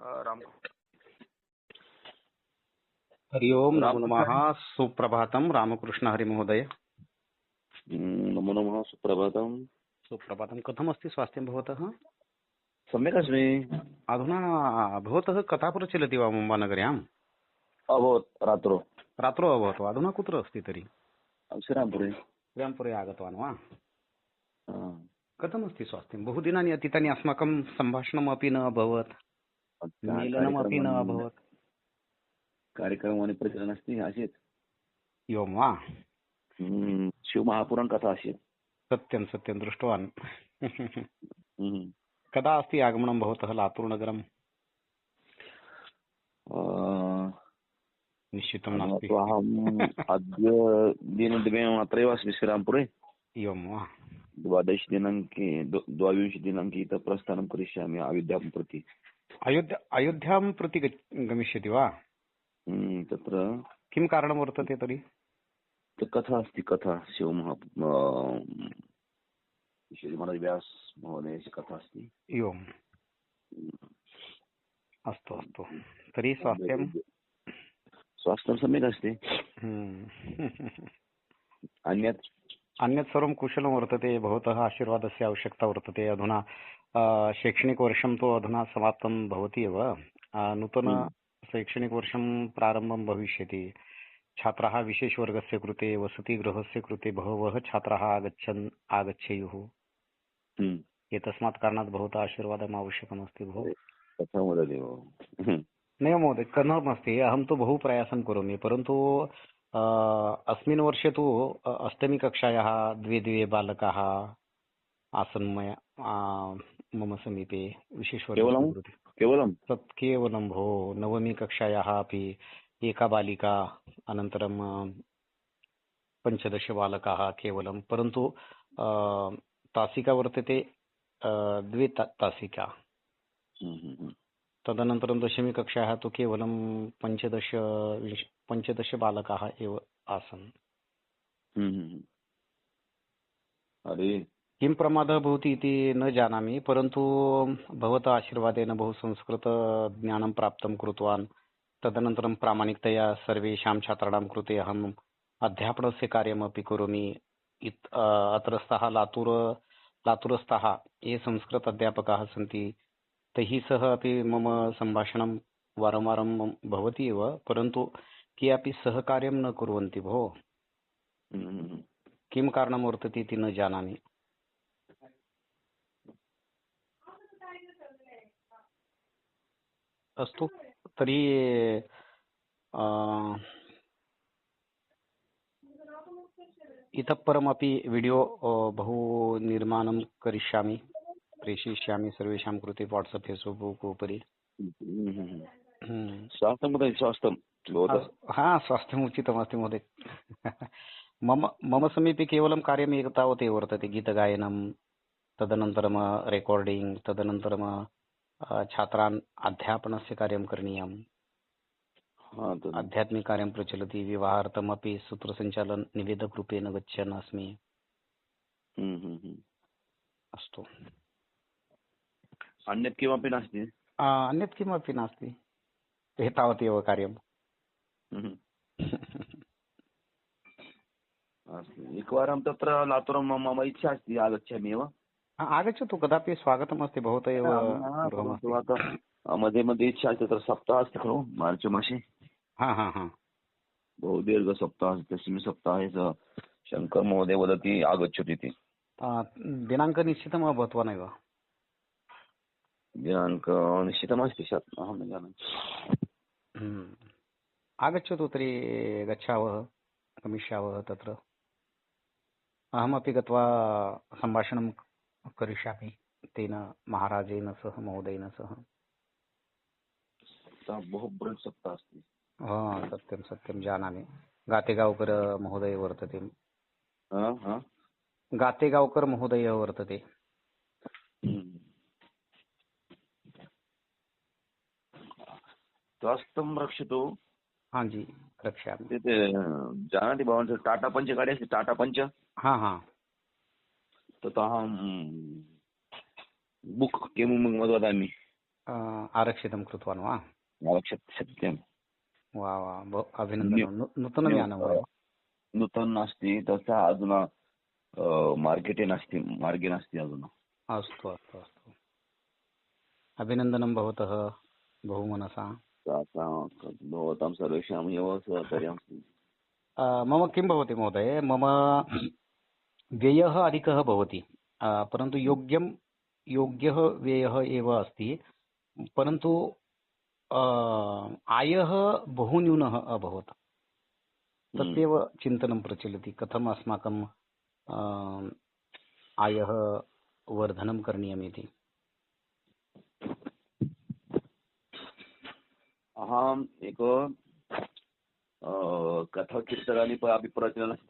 राम हरि ओम नमो रामकृष्ण नमः सुप्रभातम रामकृष्ण हरि महोदय। नमो नमः सुप्रभातम्। सुप्रभातम कथमस्ति स्वास्थ्यं भवतः? सम्यक् अस्मि। अधुना भवतः कथा प्रचलति वा मुम्बैनगर्याम्? अभवत् रात्रौ रात्रौ अभवत् वा? अधुना कुत्र अस्ति तर्हि? श्रीरामपुरे। श्रीरामपुरे आगतवान् वा? हा। कथमस्ति स्वास्थ्यं? बहुदिनानि अतीतानि, अस्माकं सम्भाषणमपि न अभवत्, मेलनमपि न अभवत्। कार्यक्रमाणि प्रचलन् आसीत्। एवं वा? शिवमहापुराण कथा आसीत्। सत्यं सत्यं दृष्टवान्। हम्म। कदा अस्ति आगमनं भवतः लातूर्नगरम्? निश्चितं नास्ति। अहम् अद्य दिनद्वयम् अत्रैव अस्मि श्रीरामपुरे। एवं वा? 12 दिनाङ्के इतः प्रस्थानं करिष्यामि अयोध्यां प्रति। अयोध्यां प्रति गमिष्यति वा? तत्र किं कारणं वर्तते तर्हि? कथा अस्ति। कथा श्रीमहाराज व्यास महोदयस्य कथा अस्ति। एवम्। अस्तु अस्तु। तर्हि स्वास्थ्यं? स्वास्थ्यं सम्यक् अस्ति। अन्यत् सर्वं कुशलं वर्तते। भवतः आशीर्वादस्य आवश्यकता वर्तते। अधुना शैक्षणिकवर्षं तु अधुना समाप्तं भवति एव। नूतन शैक्षणिकवर्षं प्रारम्भं भविष्यति। छात्राः विशेषवर्गस्य कृते, वसतिगृहस्य कृते बहवः छात्राः आगच्छेयुः। एतस्मात् कारणात् भवतः आशीर्वादम् आवश्यकमस्ति भोः। कथं वदति भो? नैव महोदय, कथमस्ति, अहं तु बहु प्रयासं करोमि, परन्तु अस्मिन् वर्षे तु अष्टमीकक्षायाः द्वे बालकाः आसन् मम समीपे विशेषवर्गस्य कृते। तत् केवलं भो, नवमी कक्षायाः अपि एका बालिका, अनन्तरं 15 बालकाः केवलं, परन्तु तासिका वर्तते 2 तासिका। तदनन्तरं दशमी कक्षायाः तु केवलं 15 बालकाः एव आसन्। किं प्रमादः भवति इति न जानामि, परन्तु भवतः आशीर्वादेन बहु संस्कृतज्ञानं प्राप्तं कृतवान्। तदनन्तरं प्रामाणिकतया सर्वेषां छात्राणां कृते अहम् अध्यापनस्य कार्यमपि करोमि। अत्रस्थाः लातूरस्थाः ये संस्कृत अध्यापकाः सन्ति, तैः सह अपि मम सम्भाषणं वारं भवति एव, परन्तु के अपि सहकार्यं न कुर्वन्ति भो। किं कारणं वर्तते इति न जानामि। अस्तु, तर्हि इतः परमपि वीडियो बहु निर्माणं करिष्यामि, प्रेषयिष्यामि सर्वेषां कृते वाट्सप् फेस्बुक् उपरि। स्वास्थ्यं हा, स्वास्थ्यम् उचितमस्ति महोदय। मम समीपे केवलं कार्यम् एतावदेव वर्तते, गीतगायनं, तदनन्तरं रेकार्डिङ्ग्, तदनन्तरं छात्रान् अध्यापनस्य कार्यं करणीयम्। आध्यात्मिककार्यं प्रचलति। विवाहार्थमपि सूत्रसञ्चालन निवेदकरूपेण गच्छन् अस्मि। अस्तु। अन्यत् किमपि नास्ति? अन्यत् किमपि नास्ति, एतावदेव कार्यम्। एकवारं तत्र लातूरं मम इच्छा अस्ति, आगच्छामि एव। आगच्छतु, कदापि स्वागतमस्ति। भवतः एव मध्ये मध्ये इच्छा अस्ति। तत्र सप्ताहः अस्ति खलु मार्च मासे। बहु दीर्घसप्ताहः। तस्मिन् सप्ताहे शङ्कर महोदय वदति आगच्छतु इति। दिनाङ्कः निश्चितम् अभवत् वा नैव? दिनाङ्कः निश्चितमस्ति, अहं न जानामि। आगच्छतु तर्हि, गच्छावः, गमिष्यावः तत्र। अहमपि गत्वा सम्भाषणं करिष्यामि तेन महाराजेन सह, महोदयेन सह। बहु बृहत् सप्ताहः अस्ति। सत्यं सत्यं जानामि। गातेगावकर महोदय वर्तते। गातेगावकर महोदयः वर्तते। स्वास्थ्यं रक्षतु। हाँ जी, रक्षामि। जानाति भवान्, टाटा पञ्च गाडी अस्ति, टाटा पञ्च। तत् अहं बुक् किं वदामि, आरक्षितं कृतवान् वा? सत्यं। वा वा अभिनन्दनं नूतनं वा? नूतनं नास्ति तथा अधुना मार्गे नास्ति अधुना। अस्तु अस्तु अस्तु अभिनन्दनं भवतः बहु मनसा। भवतां सर्वेषाम् एव सहकार्यं। मम किं भवति महोदय, मम व्ययः अधिकः भवति, परन्तु योग्यः व्ययः एव अस्ति, परन्तु आयः बहु न्यूनः अभवत्। तस्यैव चिन्तनं प्रचलति कथम् अस्माकं आयः वर्धनं करणीयमिति। अहम् एक कथाकीर्तनानि अपि प्रचलन् अस्ति।